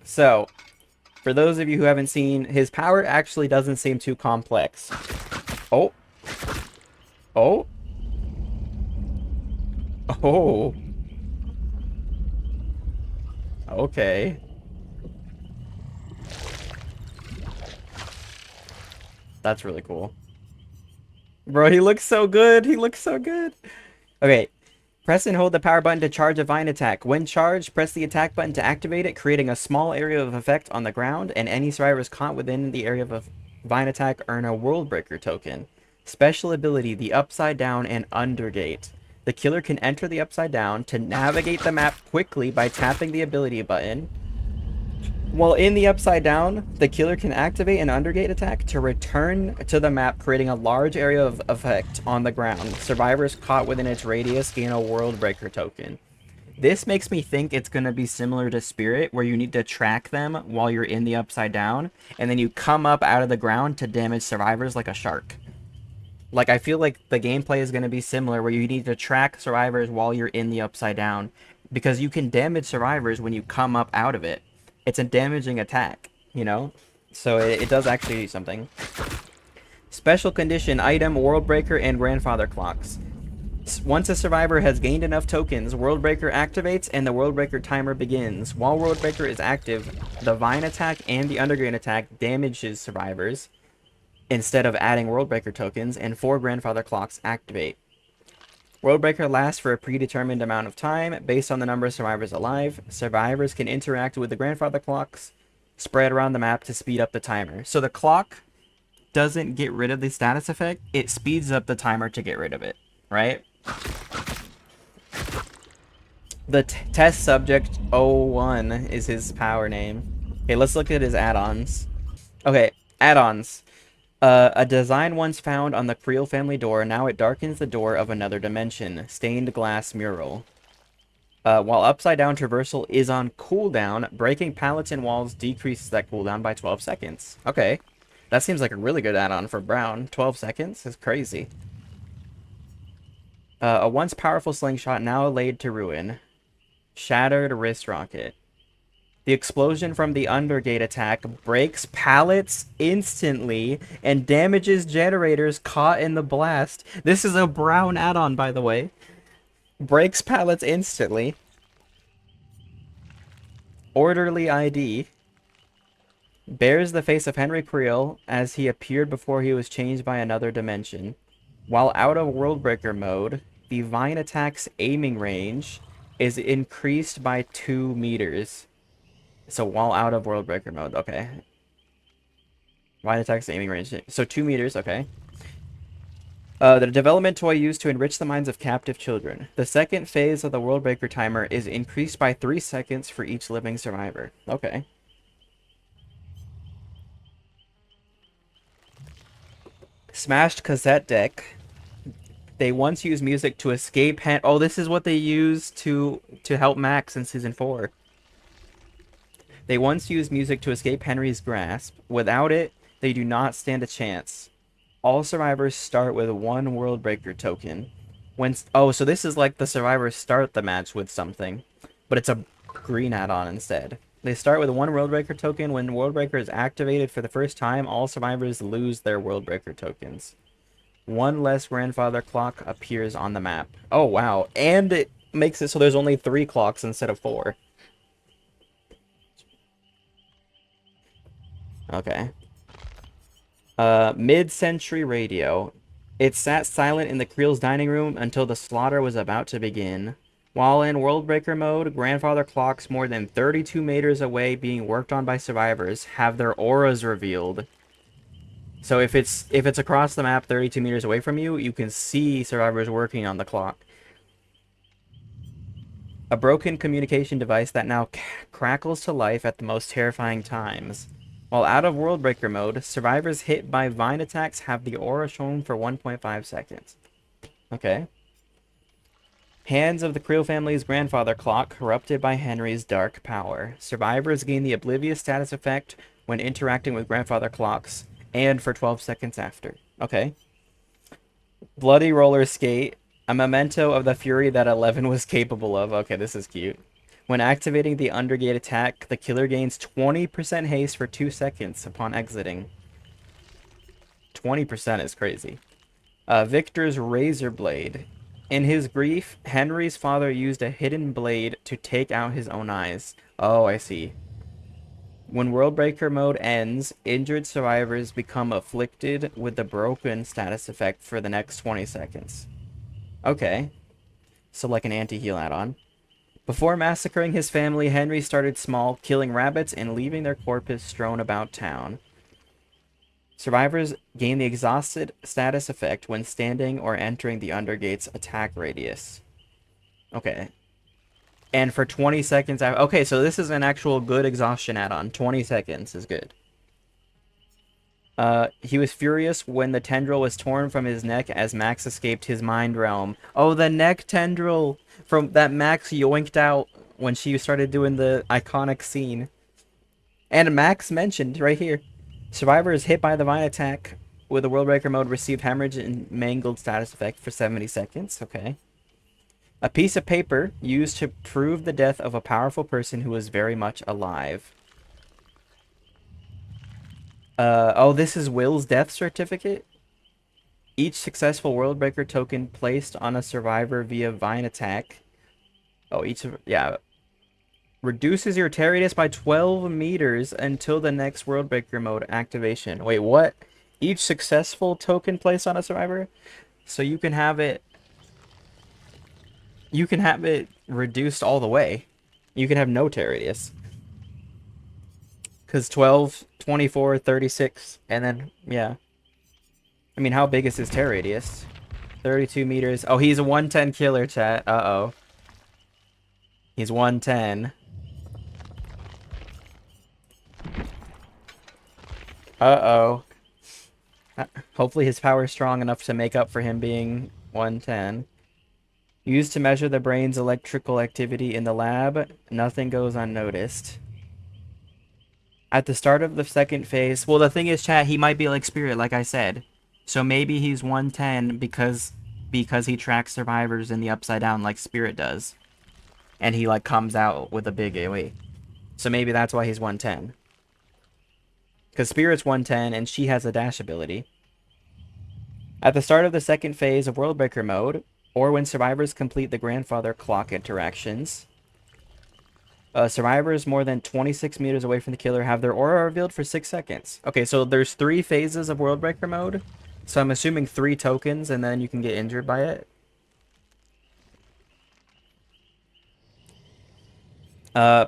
So, for those of you who haven't seen, his power actually doesn't seem too complex. Oh. Oh. Oh. Okay. That's really cool. Bro, he looks so good. He looks so good. Okay. Press and hold the power button to charge a vine attack. When charged, press the attack button to activate it, creating a small area of effect on the ground, and any survivors caught within the area of a vine attack earn a World Breaker token. Special ability, the Upside Down and Undergate. The killer can enter the Upside Down to navigate the map quickly by tapping the ability button. While in the Upside Down, the killer can activate an Undergate attack to return to the map, creating a large area of effect on the ground. Survivors caught within its radius gain a World Breaker token. This makes me think it's going to be similar to Spirit, where you need to track them while you're in the Upside Down, and then you come up out of the ground to damage survivors like a shark. Like, I feel like the gameplay is going to be similar, where you need to track survivors while you're in the Upside Down, because you can damage survivors when you come up out of it. It's a damaging attack, you know? So it does actually do something. Special condition, item, World Breaker, and Grandfather Clocks. Once a survivor has gained enough tokens, World Breaker activates and the World Breaker timer begins. While World Breaker is active, the Vine attack and the Underground attack damages survivors instead of adding World Breaker tokens, and 4 Grandfather Clocks activate. World Breaker lasts for a predetermined amount of time based on the number of survivors alive. Survivors can interact with the Grandfather Clocks spread around the map to speed up the timer. So the clock doesn't get rid of the status effect, it speeds up the timer to get rid of it, right? The test subject 01 is his power name. Okay, let's look at his add-ons. Okay, add-ons. A design once found on the Creel family door, now it darkens the door of another dimension. Stained glass mural. While upside down traversal is on cooldown, breaking pallets and walls decreases that cooldown by 12 seconds. Okay. That seems like a really good add-on for Brown. 12 seconds is crazy. A once powerful slingshot now laid to ruin. Shattered wrist rocket. The explosion from the Undergate attack breaks pallets instantly and damages generators caught in the blast. This is a Brown add-on, by the way. Breaks pallets instantly. Orderly ID. Bears the face of Henry Creel as he appeared before he was changed by another dimension. While out of World Breaker mode, the Vine attack's aiming range is increased by 2 meters. So while out of World Breaker mode, okay. Vine attack's aiming range. So 2 meters, okay. The development toy used to enrich the minds of captive children. The second phase of the World Breaker timer is increased by 3 seconds for each living survivor. Okay. Smashed cassette deck. They once used music to escape oh, this is what they used to help Max in Season 4. They once used music to escape Henry's grasp. Without it, they do not stand a chance. All survivors start with 1 World Breaker token. Oh, so this is like the survivors start the match with something, but it's a green add-on instead. They start with 1 World Breaker token. When World Breaker is activated for the first time, all survivors lose their World Breaker tokens. 1 less Grandfather Clock appears on the map. Oh, wow. And it makes it so there's only 3 clocks instead of 4. Okay. Mid-century radio. It sat silent in the Creel's dining room until the slaughter was about to begin. While in World Breaker mode, Grandfather Clocks more than 32 meters away being worked on by survivors have their auras revealed. So if it's across the map 32 meters away from you, you can see survivors working on the clock. A broken communication device that now crackles to life at the most terrifying times. While out of World Breaker mode, survivors hit by Vine attacks have the aura shown for 1.5 seconds. Okay. Hands of the Creel family's Grandfather Clock corrupted by Henry's dark power. Survivors gain the Oblivious status effect when interacting with Grandfather Clocks, and for 12 seconds after. Okay. Bloody roller skate. A memento of the fury that 11 was capable of. Okay, this is cute. When activating the Undergate attack, the killer gains 20% haste for 2 seconds upon exiting. 20% is crazy. Victor's Razor Blade. In his grief, Henry's father used a hidden blade to take out his own eyes. Oh, I see. When Worldbreaker mode ends, injured survivors become afflicted with the broken status effect for the next 20 seconds. Okay. So like an anti-heal add-on. Before massacring his family, Henry started small, killing rabbits and leaving their corpses strewn about town. Survivors gain the exhausted status effect when standing or entering the Undergate's attack radius. Okay. And for 20 seconds... Okay, so this is an actual good exhaustion add-on. 20 seconds is good. He was furious when the tendril was torn from his neck as Max escaped his mind realm. Oh, the neck tendril from that Max yoinked out when she started doing the iconic scene. And Max mentioned right here. Survivors hit by the vine attack with the Worldbreaker mode received hemorrhage and mangled status effect for 70 seconds. Okay. A piece of paper used to prove the death of a powerful person who was very much alive. Oh, this is Will's death certificate? Each successful Worldbreaker token placed on a survivor via vine attack. Oh, yeah. Reduces your tear radius by 12 meters until the next Worldbreaker mode activation. Wait, what? Each successful token placed on a survivor? So you can have it... You can have it reduced all the way. You can have no tear radius. Because 12, 24, 36, and then, yeah. I mean, how big is his tear radius? 32 meters. Oh, he's a 110 killer, chat. Uh-oh. He's 110. Uh-oh. Hopefully his power is strong enough to make up for him being 110. Used to measure the brain's electrical activity in the lab. Nothing goes unnoticed. At the start of the second phase... Well, the thing is, chat, he might be like Spirit, like I said. So maybe he's 110 because he tracks survivors in the Upside Down like Spirit does. And he, like, comes out with a big AoE. So maybe that's why he's 110. Because Spirit's 110 and she has a dash ability. At the start of the second phase of Worldbreaker mode, or when survivors complete the grandfather clock interactions, survivors more than 26 meters away from the killer have their aura revealed for 6 seconds. Okay, so there's 3 phases of Worldbreaker mode. So I'm assuming 3 tokens and then you can get injured by it.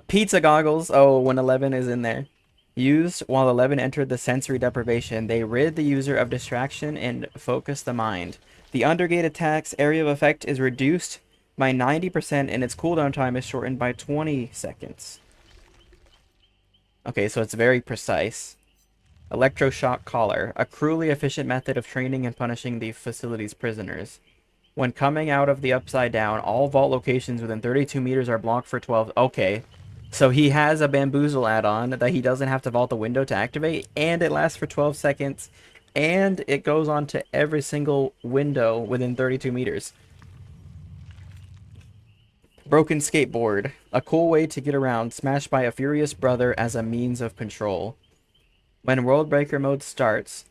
Pizza goggles. Oh, when 11 is in there. Used while 11 entered the sensory deprivation. They rid the user of distraction and focus the mind. The Undergate attack's area of effect is reduced by 90% and its cooldown time is shortened by 20 seconds. Okay, so it's very precise. Electroshock collar. A cruelly efficient method of training and punishing the facility's prisoners. When coming out of the Upside Down, all vault locations within 32 meters are blocked for 12... Okay. So he has a bamboozle add-on that he doesn't have to vault the window to activate, and it lasts for 12 seconds, and it goes on to every single window within 32 meters. Broken skateboard. A cool way to get around, smashed by a furious brother as a means of control. When Worldbreaker mode starts,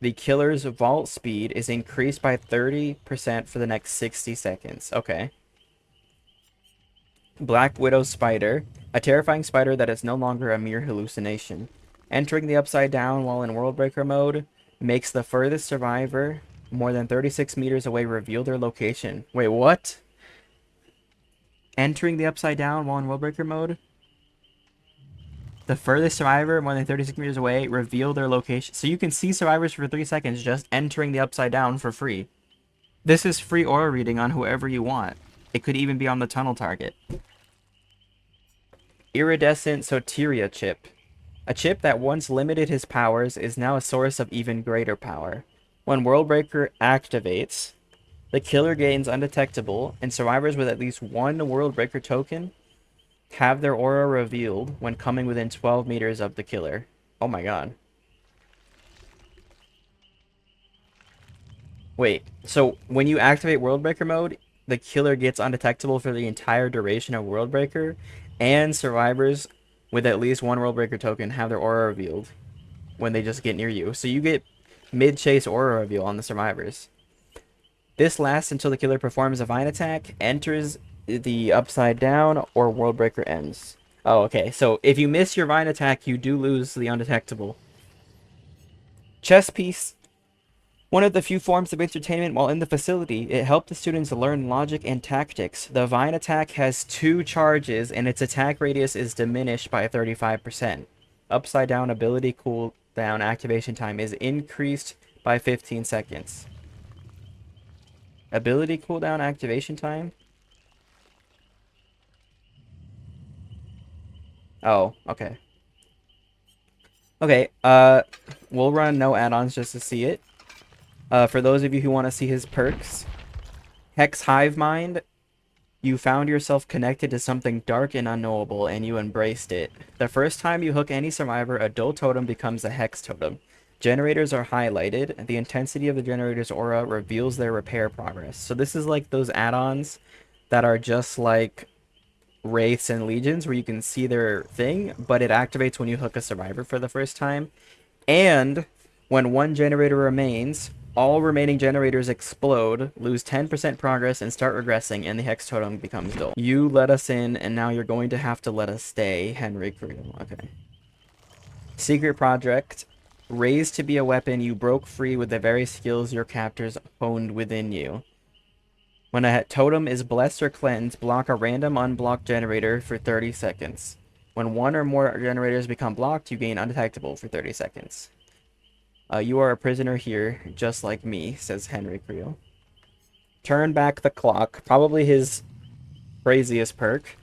the killer's vault speed is increased by 30% for the next 60 seconds. Okay. Black Widow Spider. A terrifying spider that is no longer a mere hallucination. Entering the Upside Down while in Worldbreaker mode makes the furthest survivor more than 36 meters away reveal their location. Wait, what? Entering the Upside Down while in Worldbreaker mode? The furthest survivor more than 36 meters away reveal their location. So you can see survivors for 3 seconds just entering the Upside Down for free. This is free aura reading on whoever you want. It could even be on the tunnel target. Iridescent Soteria chip. A chip that once limited his powers is now a source of even greater power. When Worldbreaker activates, the killer gains undetectable, and survivors with at least 1 Worldbreaker token have their aura revealed when coming within 12 meters of the killer. Oh my god. Wait, so when you activate Worldbreaker mode, the killer gets undetectable for the entire duration of World Breaker, and survivors with at least one World Breaker token have their aura revealed when they just get near you. So you get mid-chase aura reveal on the survivors. This lasts until the killer performs a Vine attack, enters the upside down, or World Breaker ends. Oh, okay. So if you miss your Vine attack, you do lose the undetectable. Chess piece. One of the few forms of entertainment while in the facility, it helped the students learn logic and tactics. The Vine attack has 2 charges, and its attack radius is diminished by 35%. Upside down ability cooldown activation time is increased by 15 seconds. Ability cooldown activation time? Oh, okay. Okay, we'll run no add-ons just to see it. For those of you who want to see his perks, Hex Hive Mind, you found yourself connected to something dark and unknowable, and you embraced it. The first time you hook any survivor, a dull totem becomes a hex totem. Generators are highlighted. The intensity of the generator's aura reveals their repair progress. So this is like those add-ons that are just like Wraiths and Legions, where you can see their thing, but it activates when you hook a survivor for the first time. And when one generator remains, all remaining generators explode, lose 10% progress, and start regressing, and the hex totem becomes dull. You let us in, and now you're going to have to let us stay, Henry Crew. Okay. Secret Project. Raised to be a weapon, you broke free with the very skills your captors honed within you. When a totem is blessed or cleansed, block a random unblocked generator for 30 seconds. When one or more generators become blocked, you gain undetectable for 30 seconds. You are a prisoner here, just like me, says Henry Creel. Turn back the clock, probably his craziest perk.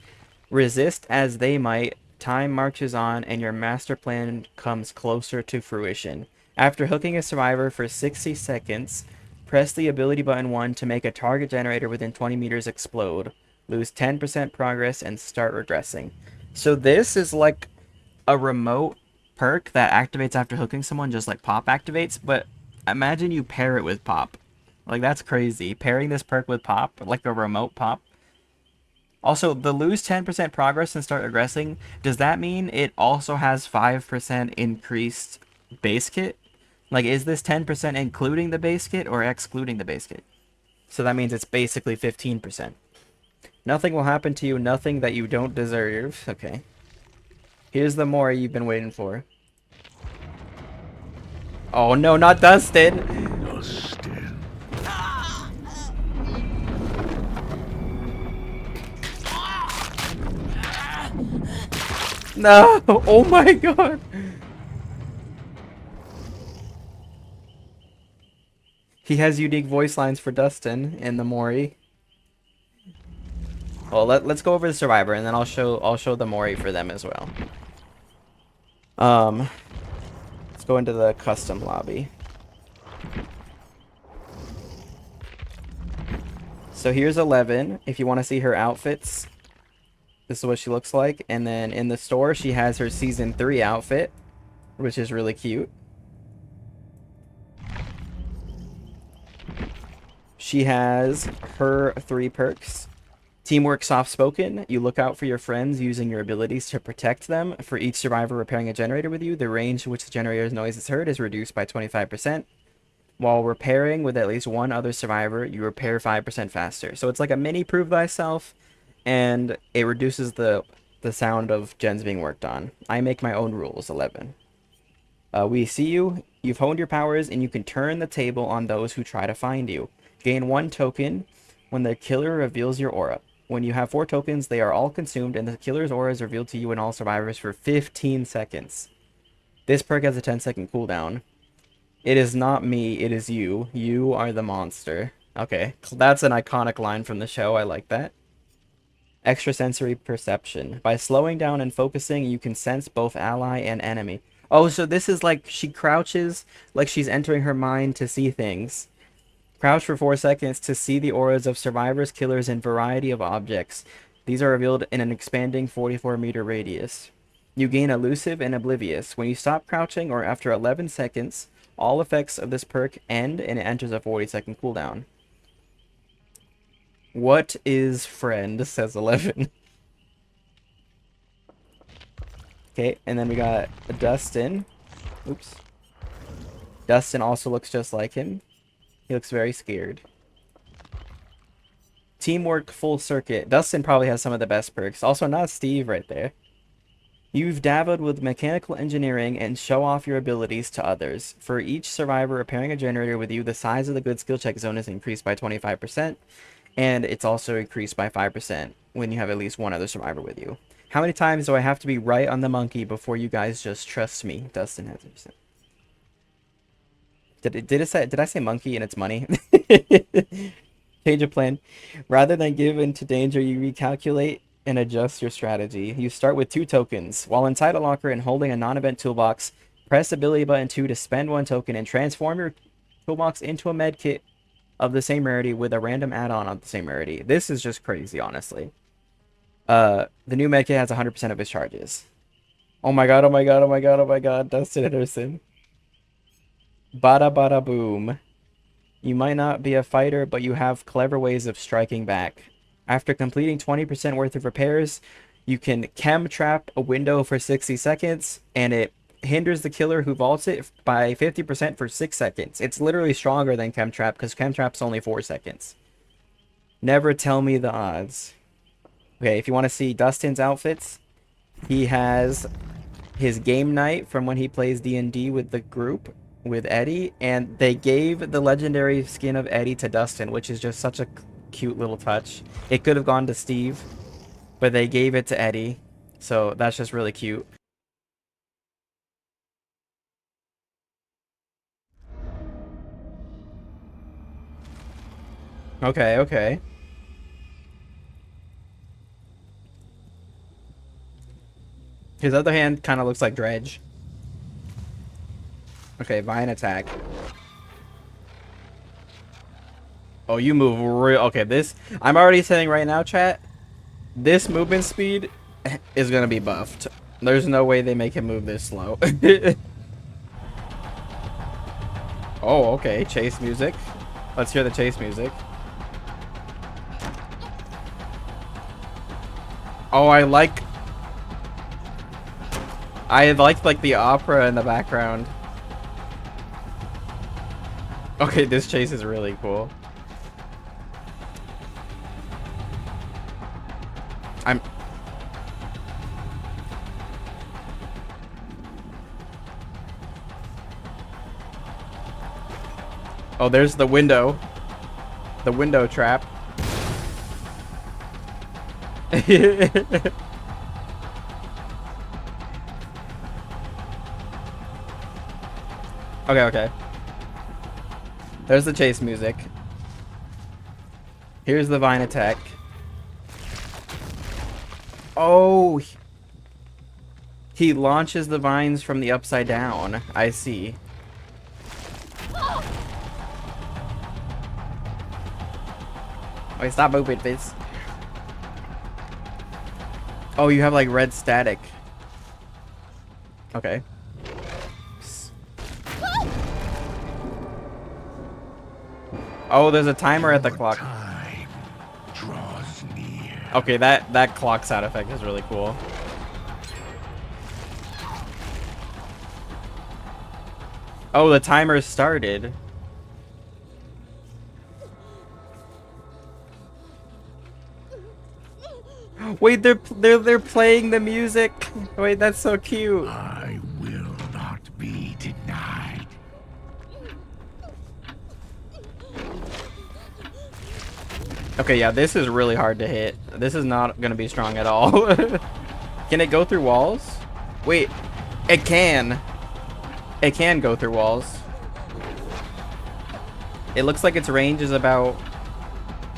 Resist as they might, time marches on, and your master plan comes closer to fruition. After hooking a survivor for 60 seconds, press the ability button 1 to make a target generator within 20 meters explode. Lose 10% progress and start regressing. So this is like a remote perk that activates after hooking someone, just like Pop activates, but imagine you pair it with Pop. Like, that's crazy. Pairing this perk with Pop, like a remote Pop. Also, the lose 10% progress and start regressing, does that mean it also has 5% increased base kit? Like, is this 10% including the base kit or excluding the base kit? So that means it's basically 15%. Nothing will happen to you, nothing that you don't deserve. Okay. Here's the Mori you've been waiting for. Oh no, not Dustin! Dustin. No! Oh my god! He has unique voice lines for Dustin in the Mori. Well, let's go over the survivor, and then I'll show the Mori for them as well. Let's go into the custom lobby. So here's 11. If you want to see her outfits, this is what she looks like. And then in the store, she has her season 3 outfit, which is really cute. She has her 3 perks. Teamwork soft-spoken. You look out for your friends using your abilities to protect them. For each survivor repairing a generator with you, the range to which the generator's noise is heard is reduced by 25%. While repairing with at least one other survivor, you repair 5% faster. So it's like a mini prove thyself, and it reduces the sound of gens being worked on. I make my own rules, 11. We see you. You've honed your powers, and you can turn the table on those who try to find you. Gain 1 token when the killer reveals your aura. When you have 4 tokens, they are all consumed, and the killer's aura is revealed to you and all survivors for 15 seconds. This perk has a 10-second cooldown. It is not me, it is you. You are the monster. Okay, that's an iconic line from the show. I like that. Extrasensory perception. By slowing down and focusing, you can sense both ally and enemy. Oh, so this is like she crouches like she's entering her mind to see things. Crouch for 4 seconds to see the auras of survivors, killers, and variety of objects. These are revealed in an expanding 44-meter radius. You gain Elusive and Oblivious. When you stop crouching or after 11 seconds, all effects of this perk end and it enters a 40-second cooldown. What is friend, says 11. Okay, and then we got Dustin. Oops. Dustin also looks just like him. He looks very scared. Teamwork full circuit. Dustin probably has some of the best perks. Also, not Steve right there. You've dabbled with mechanical engineering and show off your abilities to others. For each survivor repairing a generator with you, the size of the good skill check zone is increased by 25%, and it's also increased by 5% when you have at least one other survivor with you. How many times do I have to be right on the monkey before you guys just trust me? Dustin has it. Did I say monkey and it's money? Change of plan. Rather than give into danger, you recalculate and adjust your strategy. You start with 2 tokens. While inside a locker and holding a non-event toolbox, press ability button 2 to spend 1 token and transform your toolbox into a med kit of the same rarity with a random add-on of the same rarity. This is just crazy, honestly. The new med kit has 100% of its charges. Oh my god, oh my god, oh my god, oh my god, Dustin Henderson. Bada bada boom. You might not be a fighter, but you have clever ways of striking back. After completing 20% worth of repairs, you can chem trap a window for 60 seconds, and it hinders the killer who vaults it by 50% for 6 seconds. It's literally stronger than chem trap, because chem trap's only 4 seconds. Never tell me the odds. Okay, if you want to see Dustin's outfits, he has his game night from when he plays D&D with the group with Eddie, and they gave the legendary skin of Eddie to Dustin, which is just such a cute little touch. It could have gone to Steve, but they gave it to Eddie, so that's just really cute. Okay, okay. His other hand kind of looks like Dredge. Okay, Vine attack. Oh, you move real... Okay, this... I'm already saying right now, chat, this movement speed is gonna be buffed. There's no way they make him move this slow. Oh, okay. Chase music. Let's hear the chase music. Oh, I like like the opera in the background. Okay, this chase is really cool. Oh, there's the window. The window trap. Okay, okay. There's the chase music. Here's the vine attack. Oh! He launches the vines from the upside down. I see. Wait, stop moving, Fizz. Oh, you have like red static. Okay. Oh, there's a timer at the clock. Okay, that clock sound effect is really cool. Oh, the timer started. Wait, they're playing the music. Wait, that's so cute. I will not be denied. Okay, yeah, this is really hard to hit. This is not gonna be strong at all. Can it go through walls? Wait, it can. It can go through walls. It looks like its range is about,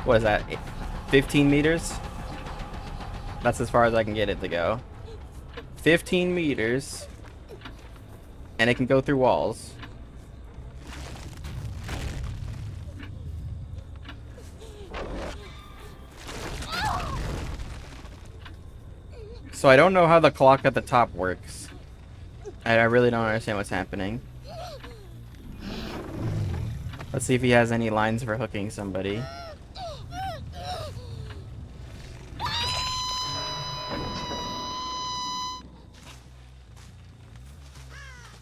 what is that, 15 meters? That's as far as I can get it to go. 15 meters. And it can go through walls. So I don't know how the clock at the top works. I really don't understand what's happening. Let's see if he has any lines for hooking somebody.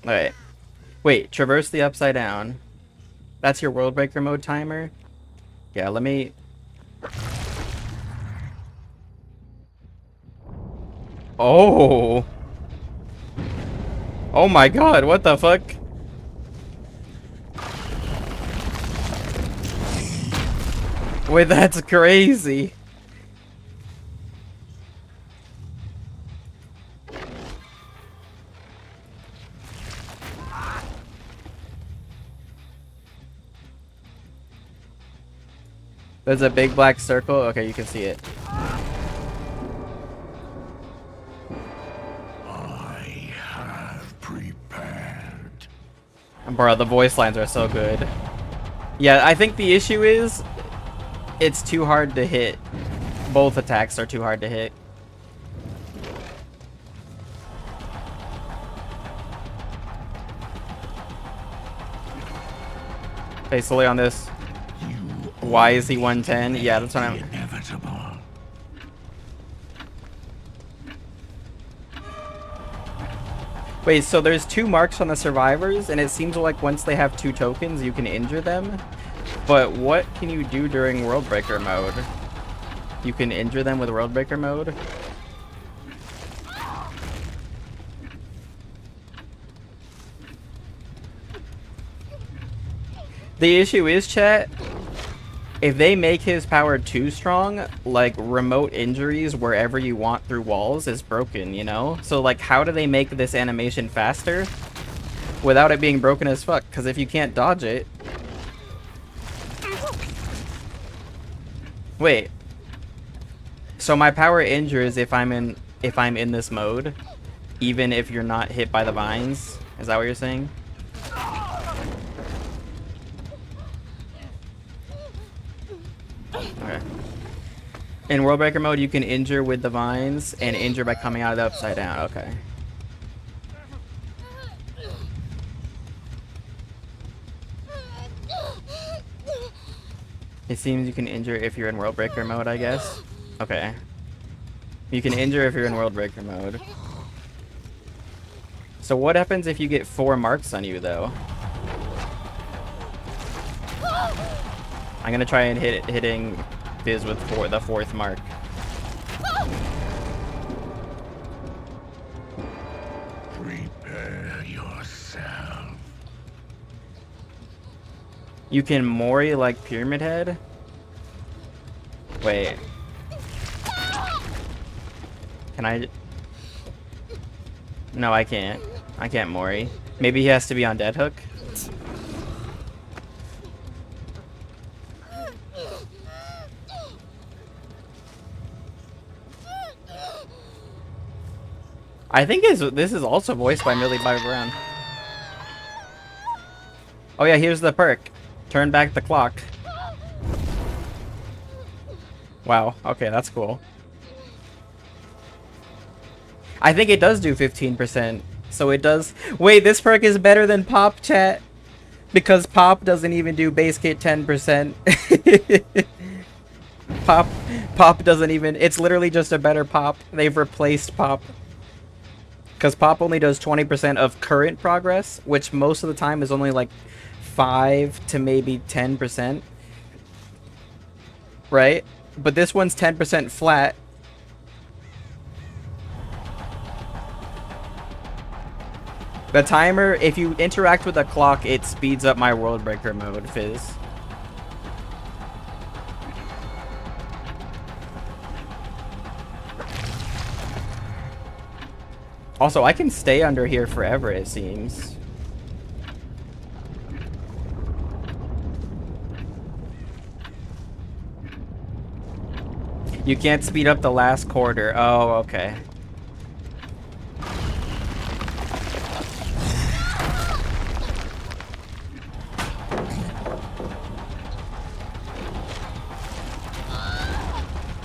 Alright. Wait, traverse the upside down. That's your world breaker mode timer? Yeah, let me... Oh! Oh my god, what the fuck? Wait, that's crazy. There's a big black circle. Okay, you can see it. I have prepared. Bro, the voice lines are so good. Yeah, I think the issue is it's too hard to hit. Both attacks are too hard to hit. Okay, slowly on this. Why is he 110? Yeah, that's what I'm... Inevitable. Wait, so there's 2 marks on the survivors, and it seems like once they have 2 tokens, you can injure them. But what can you do during World Breaker mode? You can injure them with World Breaker mode? The issue is, chat, if they make his power too strong, like, remote injuries wherever you want through walls is broken, you know? So, like, how do they make this animation faster without it being broken as fuck? Because if you can't dodge it... Wait. So my power injures if I'm in this mode, even if you're not hit by the vines? Is that what you're saying? Okay. In World Breaker mode, you can injure with the vines and injure by coming out of the upside down. Okay. It seems you can injure if you're in World Breaker mode, I guess. Okay. You can injure if you're in World Breaker mode. So what happens if you get 4 marks on you, though? I'm gonna try and hitting Fizz with the 4th mark. Prepare yourself. You can Mori like Pyramid Head? Wait. Can I? No, I can't. I can't Mori. Maybe he has to be on Dead Hook? I think this is also voiced by Millie Bobby Brown. Oh yeah, here's the perk. Turn back the clock. Wow, okay, that's cool. I think it does do 15%. So it does... Wait, this perk is better than Pop, chat. Because Pop doesn't even do base kit 10%. Pop doesn't even... It's literally just a better Pop. They've replaced Pop. Because Pop only does 20% of current progress, which most of the time is only like 5 to maybe 10%. Right? But this one's 10% flat. The timer, if you interact with a clock, it speeds up my World Breaker mode, Fizz. Also, I can stay under here forever, it seems. You can't speed up the last quarter. Oh, okay.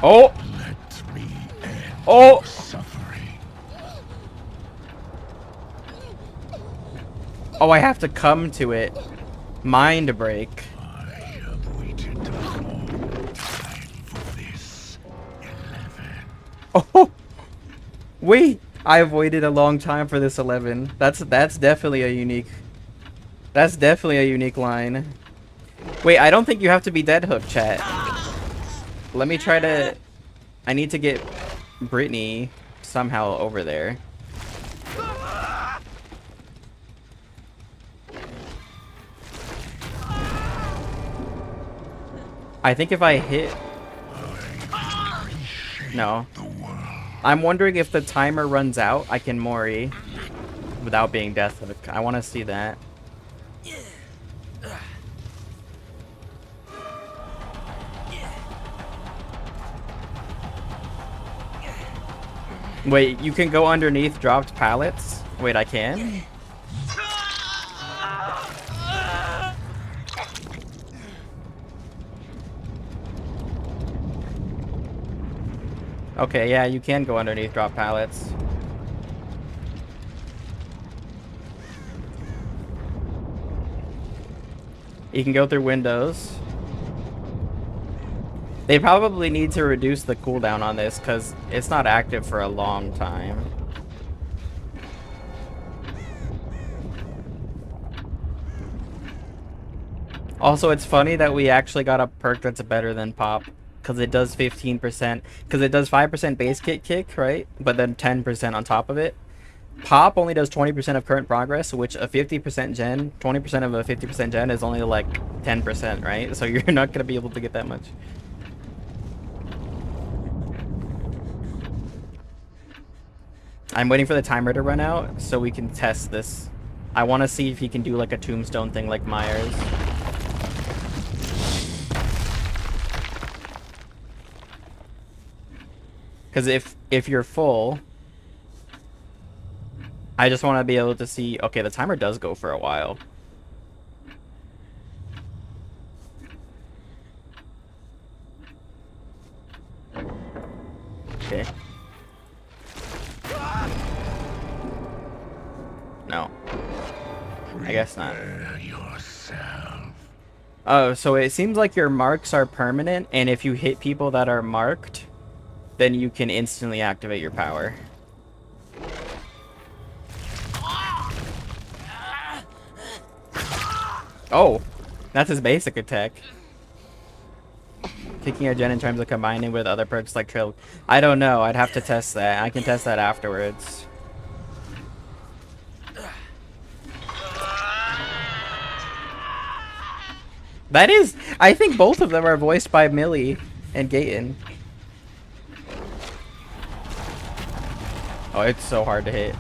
Oh! Let me end Oh! suffering. Oh, I have to come to it. Mind break. I have waited a long time for this. 11. Oh! Wait! I've waited a long time for this 11. That's definitely a unique. That's definitely a unique line. Wait, I don't think you have to be dead hook, chat. Let me try to. I need to get Brittany somehow over there. I think if I hit. No. I'm wondering if the timer runs out, I can Mori without being death hook. I want to see that. Wait, you can go underneath dropped pallets? Wait, I can? Okay, yeah, you can go underneath drop pallets. You can go through windows. They probably need to reduce the cooldown on this because it's not active for a long time. Also, it's funny that we actually got a perk that's better than Pop because it does 15%, because it does 5% base kick, right? But then 10% on top of it. Pop only does 20% of current progress, which a 50% gen, 20% of a 50% gen is only like 10%, right? So you're not going to be able to get that much. I'm waiting for the timer to run out so we can test this. I want to see if he can do like a tombstone thing like Myers. Because if you're full, I just want to be able to see. Okay, the timer does go for a while. Okay. No. I guess not. Oh, so it seems like your marks are permanent, and if you hit people that are marked, then you can instantly activate your power. Oh, that's his basic attack. Kicking a gen in terms of combining with other perks like Trill. I don't know. I'd have to test that. I can test that afterwards. That is... I think both of them are voiced by Millie and Gaten. Oh, it's so hard to hit.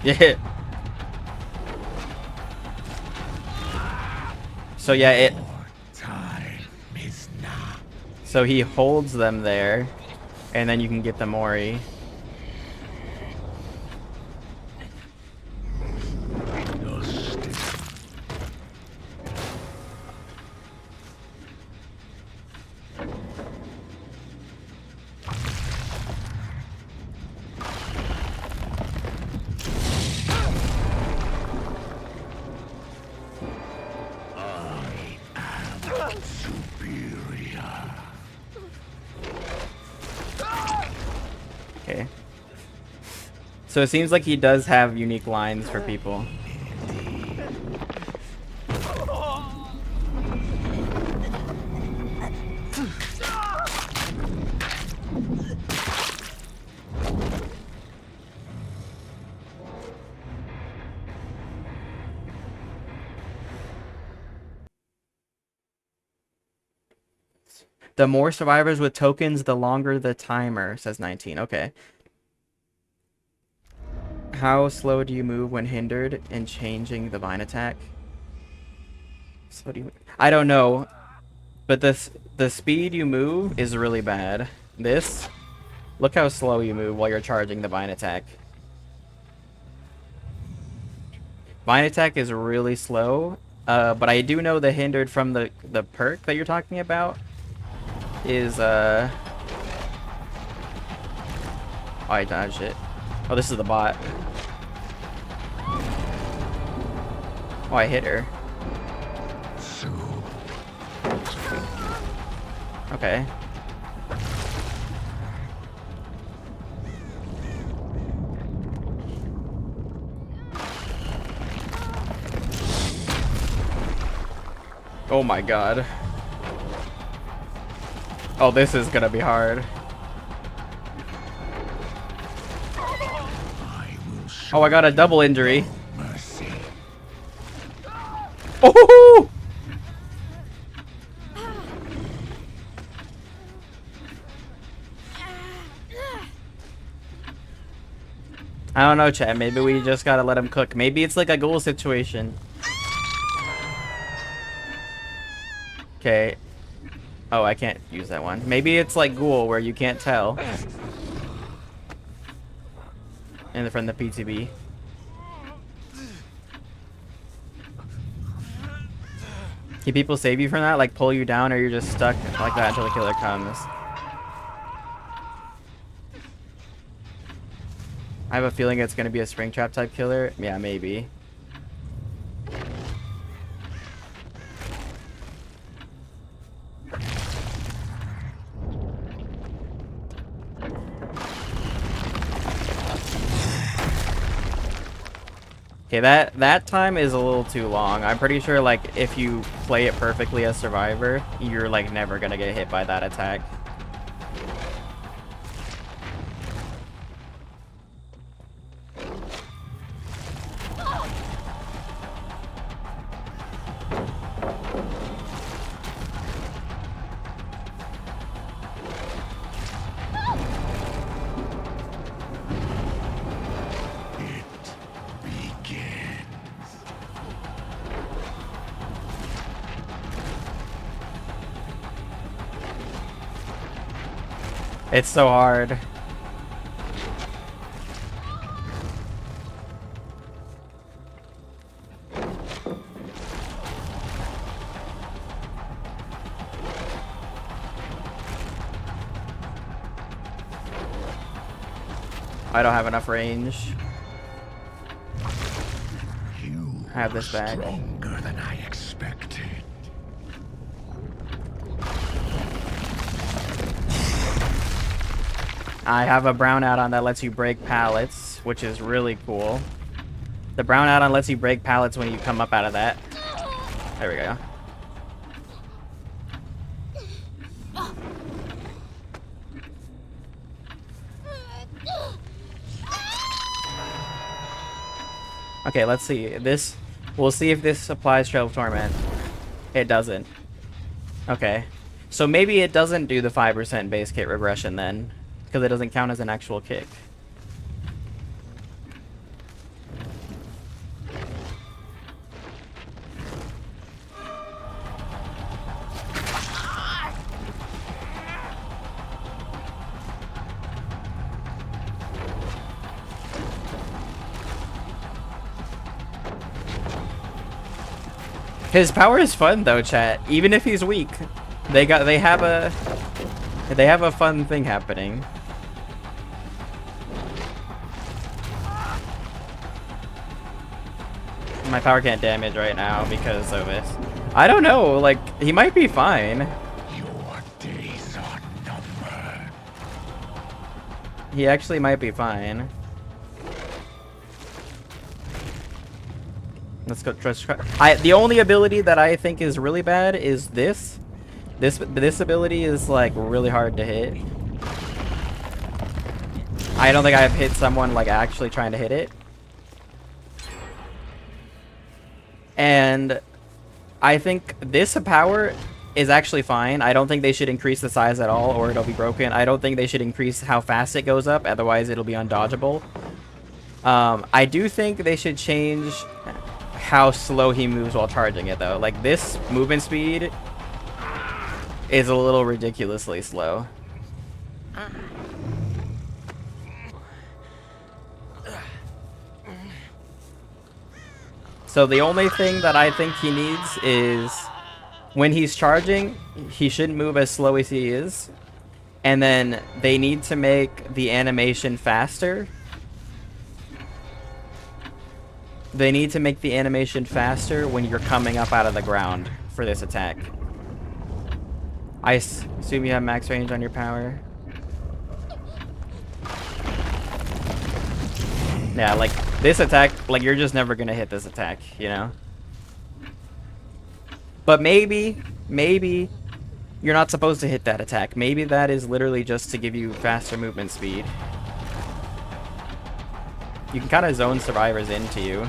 Yeah. So yeah, it... So he holds them there, and then you can get the Mori. Okay. So it seems like he does have unique lines for people. The more survivors with tokens, the longer the timer, says 19. Okay. How slow do you move when hindered in changing the vine attack? Slow do you... I don't know. But the speed you move is really bad. This, look how slow you move while you're charging the vine attack. Vine attack is really slow, but I do know the hindered from the perk that you're talking about is Oh, I dodged it. Oh, this is the bot. Oh, I hit her. Okay. Oh my god. Oh, this is gonna be hard. Oh, I got a double injury. Oh! I don't know, chat. Maybe we just gotta let him cook. Maybe it's like a ghoul situation. Okay. Oh, I can't use that one. Maybe it's like ghoul where you can't tell. And from the PTB. Can people save you from that? Like pull you down, or you're just stuck like that until the killer comes? I have a feeling it's gonna be a Springtrap type killer. Yeah, maybe. Okay, that time is a little too long. I'm pretty sure like if you play it perfectly as Survivor, you're like never gonna get hit by that attack. It's so hard. I don't have enough range. I have this bag. Stronger than I expected. I have a brown add-on that lets you break pallets, which is really cool. The brown add-on lets you break pallets when you come up out of that. There we go. Okay, let's see. This, we'll see if this applies Trail of Torment. It doesn't. Okay. So maybe it doesn't do the 5% base kit regression then, because it doesn't count as an actual kick. His power is fun though, chat. Even if he's weak, they have a fun thing happening. My power can't damage right now because of it. I don't know, like he might be fine. Your days are numbered. He actually might be fine. Let's go trust. The only ability that I think is really bad is this. This ability is like really hard to hit. I don't think I've hit someone like actually trying to hit it. And I think this power is actually fine. I don't think they should increase the size at all or it'll be broken. I don't think they should increase how fast it goes up, otherwise it'll be undodgeable. I do think they should change how slow he moves while charging it though. Like this movement speed is a little ridiculously slow. So the only thing that I think he needs is when he's charging, he shouldn't move as slow as he is. And then they need to make the animation faster. They need to make the animation faster when you're coming up out of the ground for this attack. I assume you have max range on your power. Yeah, like, this attack, like, you're just never gonna hit this attack, you know? But maybe you're not supposed to hit that attack. Maybe that is literally just to give you faster movement speed. You can kind of zone survivors into you.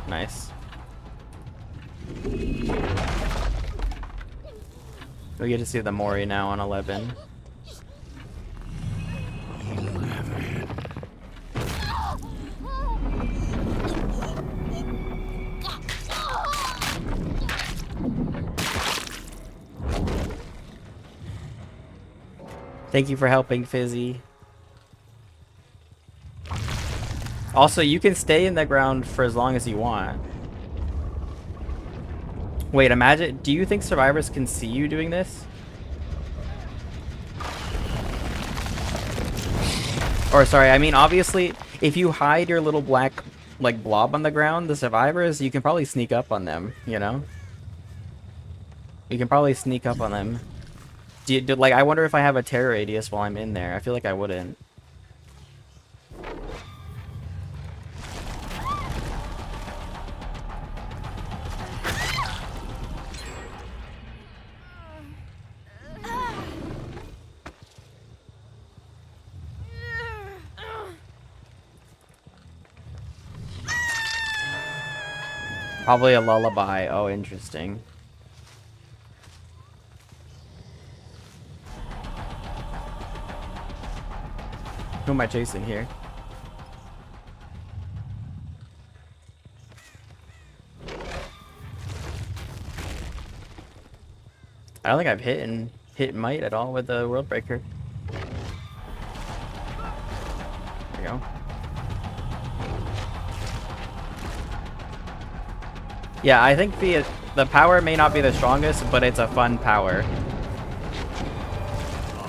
Nice. We get to see the Mori now on 11. Thank you for helping, Fizzy. Also, you can stay in the ground for as long as you want. Wait, imagine, do you think survivors can see you doing this? Or sorry, I mean, obviously, if you hide your little black, like, blob on the ground, the survivors, you can probably sneak up on them, you know? You can probably sneak up on them. Like, I wonder if I have a terror radius while I'm in there. I feel like I wouldn't. Probably a lullaby. Oh, interesting. Who am I chasing here? I don't think I've hit might at all with the World Breaker. There we go. Yeah, I think the power may not be the strongest, but it's a fun power.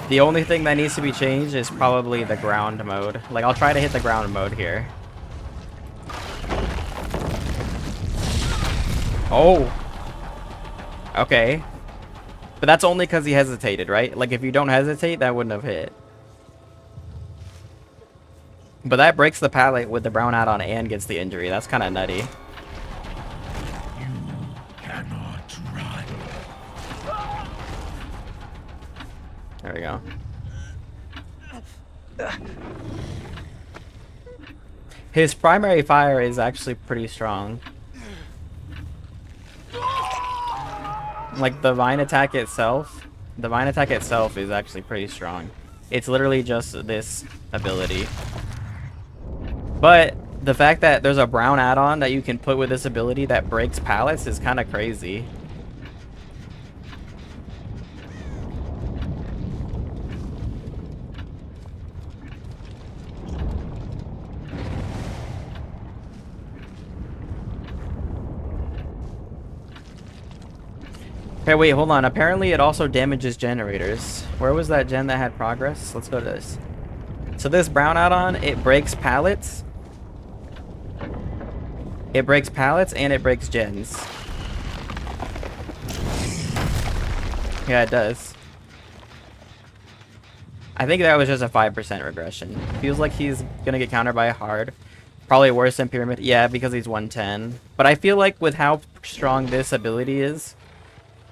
The only thing that needs to be changed is probably the ground mode. Like, I'll try to hit the ground mode here. Oh. Okay. But that's only because he hesitated, right? Like, if you don't hesitate, that wouldn't have hit. But that breaks the pallet with the brown add-on and gets the injury. That's kind of nutty. You cannot run. There we go. His primary fire is actually pretty strong. Like, the vine attack itself is actually pretty strong. It's literally just this ability. But the fact that there's a brown add-on that you can put with this ability that breaks pallets is kind of crazy. Okay, wait, hold on. Apparently it also damages generators. Where was that gen that had progress? Let's go to this. So this brown add-on, it breaks pallets. It breaks pallets and it breaks gens. Yeah, it does. I think that was just a 5% regression. Feels like he's gonna get countered by a hard. Probably worse than Pyramid. Yeah, because he's 110. But I feel like with how strong this ability is,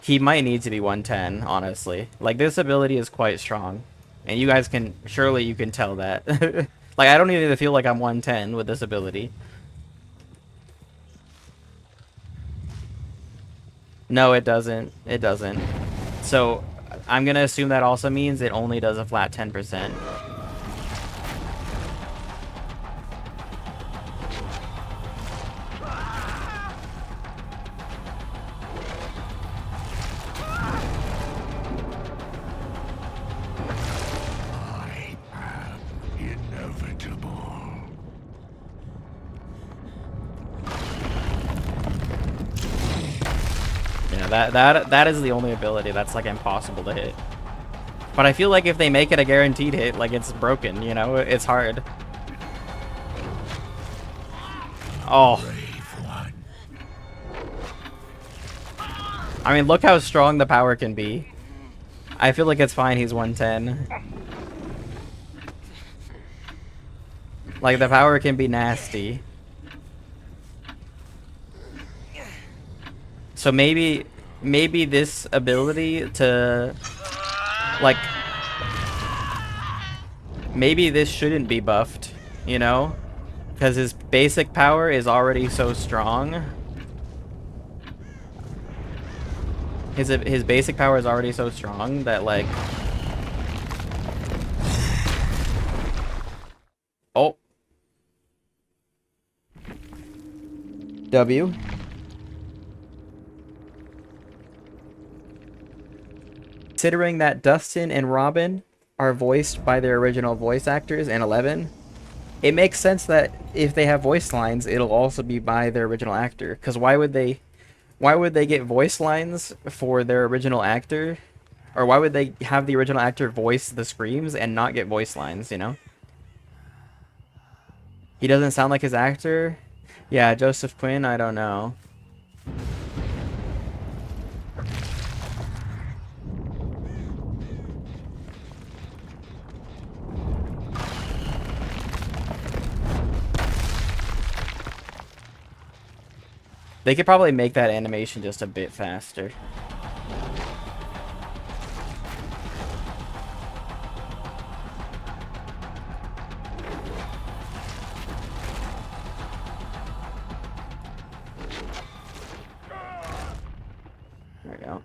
he might need to be 110, honestly. Like, this ability is quite strong. And you guys can, surely you can tell that. Like, I don't even feel like I'm 110 with this ability. No, it doesn't. It doesn't. So, I'm gonna assume that also means it only does a flat 10%. that is the only ability that's like impossible to hit. But I feel like if they make it a guaranteed hit, like it's broken, you know? It's hard. Oh. I mean, look how strong the power can be. I feel like it's fine he's 110. Like, the power can be nasty. So maybe this ability to, like, maybe this shouldn't be buffed, you know? Because his basic power is already so strong. His basic power is already so strong that, like... Oh. W. Considering that Dustin and Robin are voiced by their original voice actors in 11, it makes sense that if they have voice lines, it'll also be by their original actor. Because why would they get voice lines for their original actor? Or why would they have the original actor voice the screams and not get voice lines, you know? He doesn't sound like his actor? Yeah, Joseph Quinn, I don't know. They could probably make that animation just a bit faster. There we go.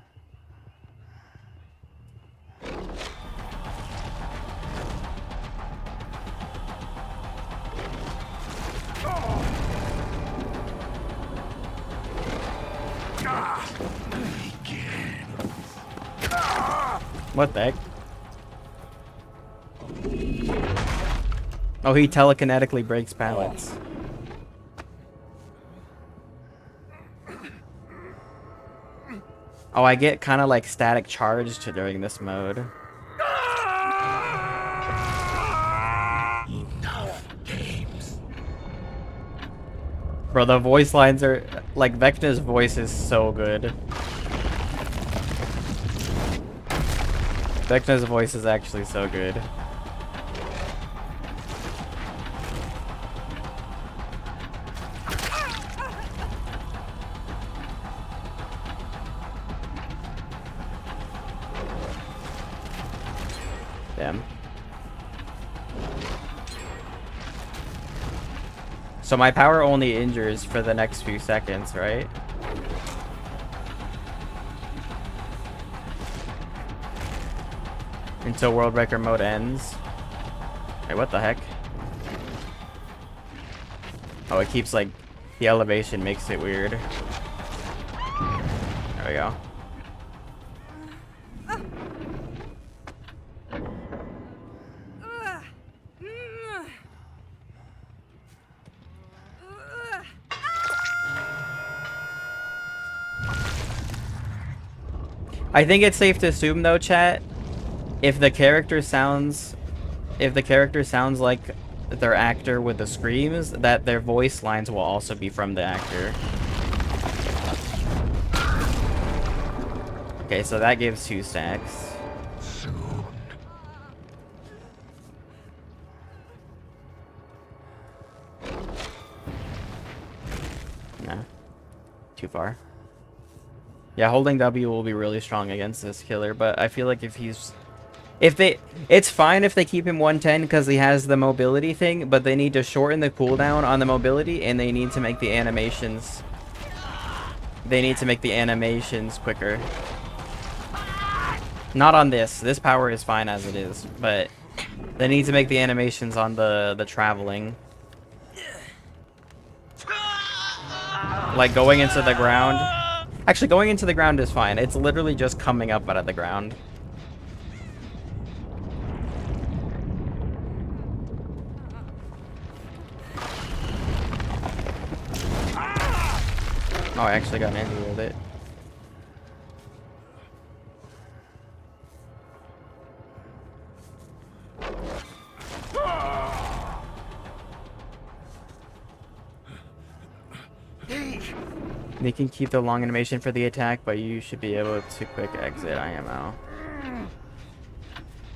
What the heck? Oh, he telekinetically breaks pallets. Oh, I get kind of like static charged during this mode. Enough games. Bro, the voice lines are... Like, Vecna's voice is so good. Vecna's voice is actually so good. Damn. So my power only injures for the next few seconds, right? Until world record mode ends. Wait, what the heck? Oh, it keeps like... The elevation makes it weird. There we go. I think it's safe to assume though, chat, if the character sounds like their actor with the screams, that their voice lines will also be from the actor. Okay, so that gives 2 stacks. Soon. Nah. Too far. Yeah, holding W will be really strong against this killer, but I feel like it's fine if they keep him 110 because he has the mobility thing, but they need to shorten the cooldown on the mobility, and they need to make the animations quicker. Not on this. This power is fine as it is, but they need to make the animations on the traveling. Like going into the ground. Actually, going into the ground is fine. It's literally just coming up out of the ground. Oh, I actually got an injury with it. You can keep the long animation for the attack, but you should be able to quick exit IMO.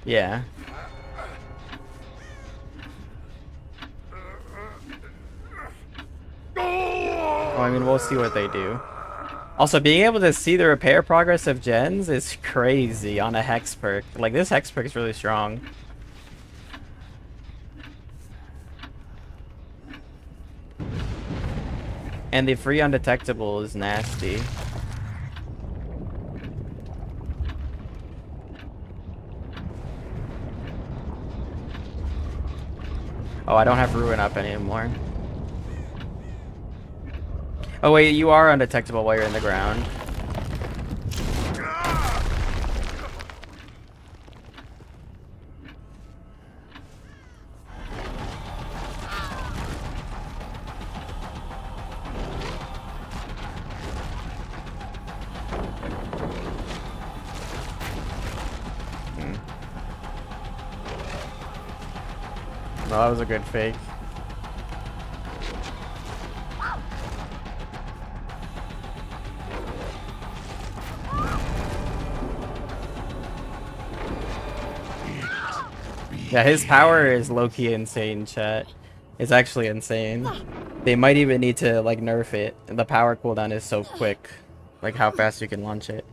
Yeah. Well, I mean, we'll see what they do. Also, being able to see the repair progress of gens is crazy on a hex perk. Like, this hex perk is really strong. And the free undetectable is nasty. Oh, I don't have Ruin up anymore. Oh wait, you are undetectable while you're in the ground. No, that was a good fake. Yeah, his power is low-key insane, chat. It's actually insane. They might even need to, like, nerf it. The power cooldown is so quick. Like, how fast you can launch it.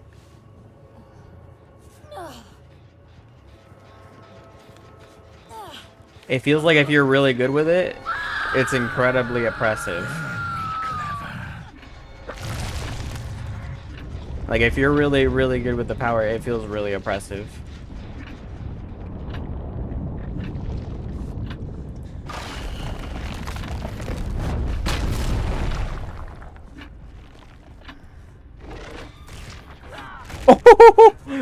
It feels like if you're really good with it, it's incredibly oppressive. Like, if you're really, really good with the power, it feels really oppressive.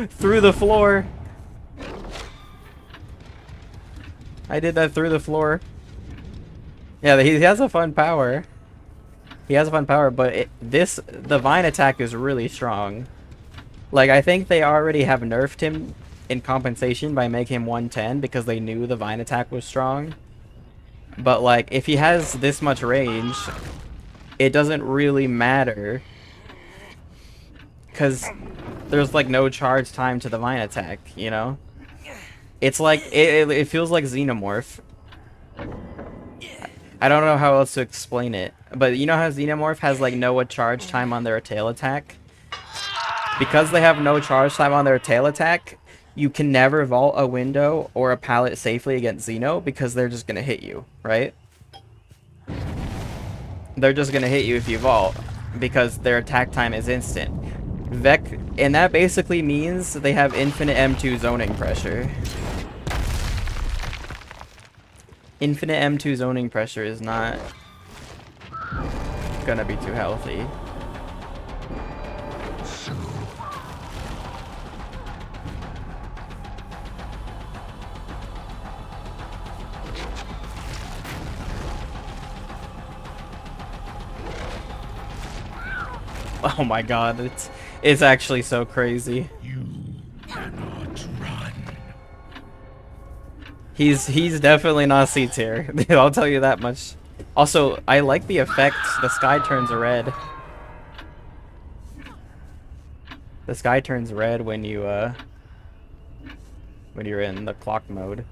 Through the floor. I did that through the floor. Yeah, he has a fun power. He has a fun power, but the Vine attack is really strong. Like, I think they already have nerfed him in compensation by making him 110 because they knew the Vine attack was strong. But, like, if he has this much range, it doesn't really matter. Because there's, like, no charge time to the Vine attack, you know? It's like, it feels like Xenomorph. I don't know how else to explain it. But you know how Xenomorph has, like, no charge time on their tail attack? Because they have no charge time on their tail attack, you can never vault a window or a pallet safely against Xeno because they're just going to hit you, right? They're just going to hit you if you vault because their attack time is instant. And that basically means they have infinite M2 zoning pressure. Infinite M2 zoning pressure is not gonna be too healthy. Oh my god, it's actually so crazy. You cannot run. He's definitely not C tier. I'll tell you that much. Also, I like the effect. The sky turns red. The sky turns red when you're in the clock mode.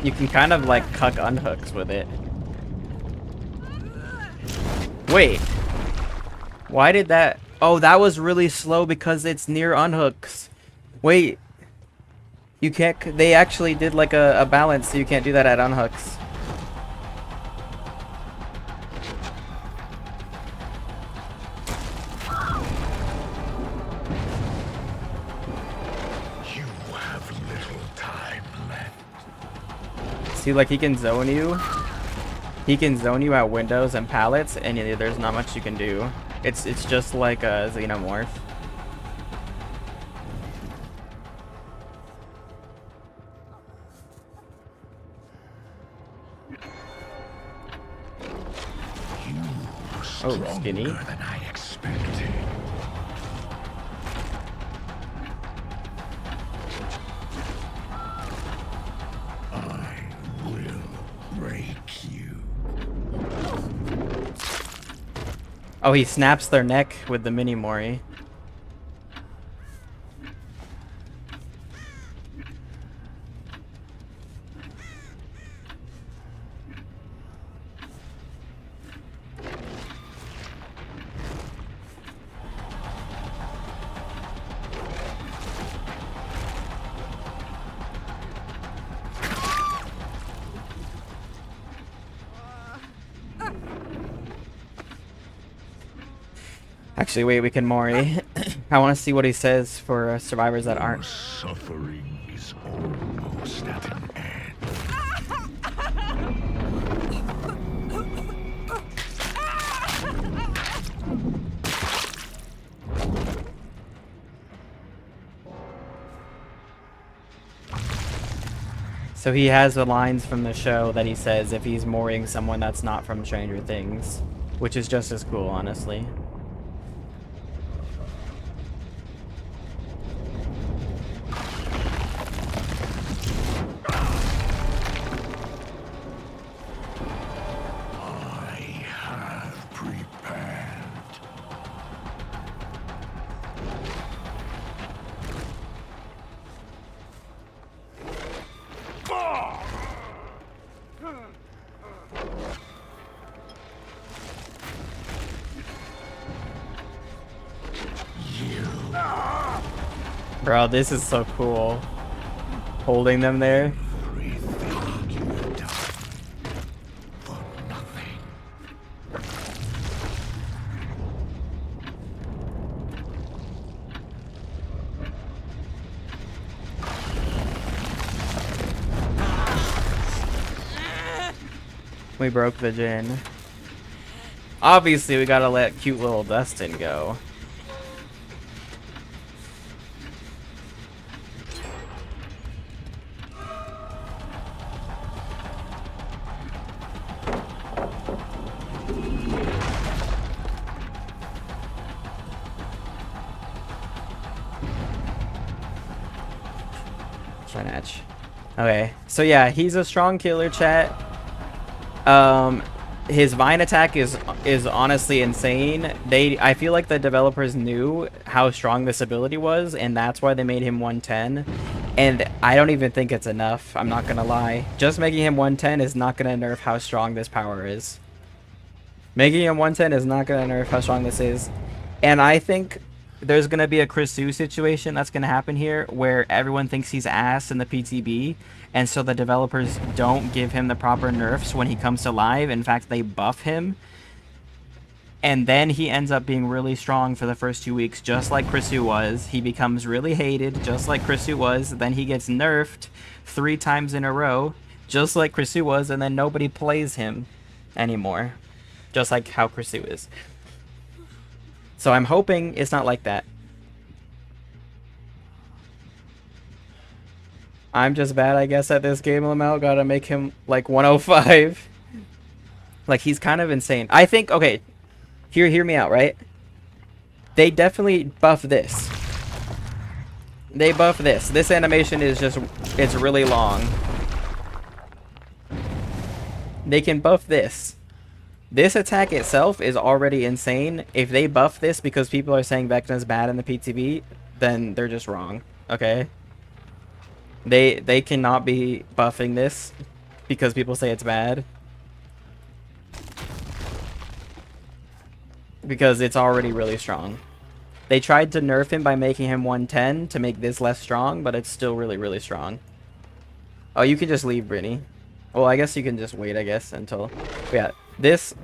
You can kind of like cuck unhooks with it. Wait, Why did that? Oh, that was really slow because it's near unhooks. Wait, you can't. They actually did like a balance, so you can't do that at unhooks. You have little time left. See, like he can zone you. He can zone you at windows and pallets, and there's not much you can do. It's just like a xenomorph. Oh, skinny. Stronger than I expected. I will break you. Oh, he snaps their neck with the mini Mori. Actually, wait, we can Mori. I want to see what he says for survivors that aren't. Suffering is almost at an end. So he has the lines from the show that he says if he's Moriing someone that's not from Stranger Things, which is just as cool, honestly. I have prepared. Bro, this is so cool. Holding them there. Everything you've done for nothing. We broke the gin. Obviously, we gotta let cute little Dustin go. Trinatch. Okay, so yeah, he's a strong killer, chat. His vine attack is honestly insane. I feel like the developers knew how strong this ability was, and that's why they made him 110. And I don't even think it's enough. I'm not gonna lie. Just making him 110 is not gonna nerf how strong this power is. Making him 110 is not gonna nerf how strong this is. And I think there's gonna be a Chris Sue situation that's gonna happen here, where everyone thinks he's ass in the PTB, and so the developers don't give him the proper nerfs when he comes to live. In fact, they buff him, and then he ends up being really strong for the first 2 weeks, just like Chris Sue was. He becomes really hated, just like Chris Sue was. Then he gets nerfed 3 times in a row, just like Chris Sue was, and then nobody plays him anymore, just like how Chris Sue is. So I'm hoping it's not like that. I'm just bad, I guess, at this game, Lamel. Gotta make him, like, 105. Like, he's kind of insane. I think, okay, hear me out, right? They definitely buff this. They buff this. This animation is just, it's really long. They can buff this. This attack itself is already insane. If they buff this because people are saying Vecna's bad in the PTB, then they're just wrong, okay? They cannot be buffing this because people say it's bad. because it's already really strong. They tried to nerf him by making him 110 to make this less strong, but it's still really, really strong. Oh, you can just leave, Brittany. Well, I guess you can just wait, I guess, until... Yeah, this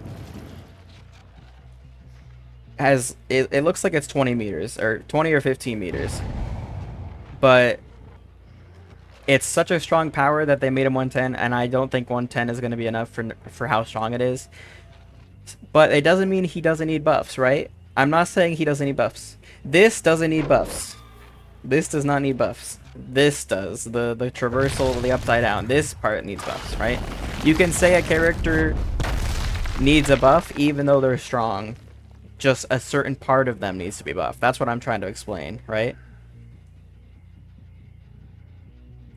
has... It looks like it's 20 meters, or 20 or 15 meters. But it's such a strong power that they made him 110, and I don't think 110 is going to be enough for how strong it is. But it doesn't mean he doesn't need buffs, right? I'm not saying he doesn't need buffs. This doesn't need buffs. This does not need buffs. This does. The traversal, the upside down. This part needs buffs, right? You can say a character needs a buff even though they're strong. Just a certain part of them needs to be buffed. That's what I'm trying to explain, right?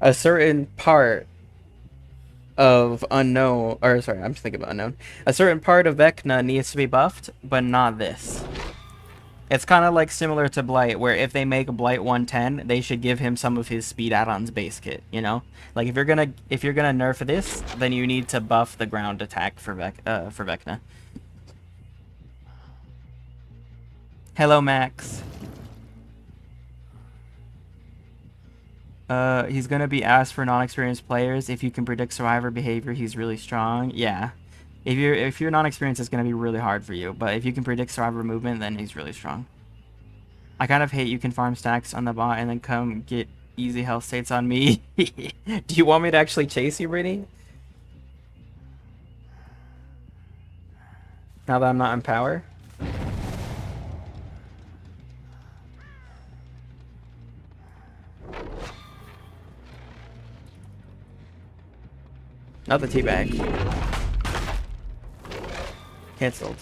A certain part of unknown, or sorry, I'm just thinking about unknown. A certain part of Vecna needs to be buffed, but not this. It's kind of like similar to Blight, where if they make Blight 110, they should give him some of his speed add-ons base kit, you know? Like if you're gonna nerf this, then you need to buff the ground attack for Vecna. Hello, Max. He's gonna be asked for non-experienced players. If you can predict survivor behavior, he's really strong. Yeah. If you're non-experienced, it's gonna be really hard for you. But if you can predict survivor movement, then he's really strong. I kind of hate you can farm stacks on the bot and then come get easy health states on me. Do you want me to actually chase you, Brittany? Now that I'm not in power? Not the teabag. Cancelled.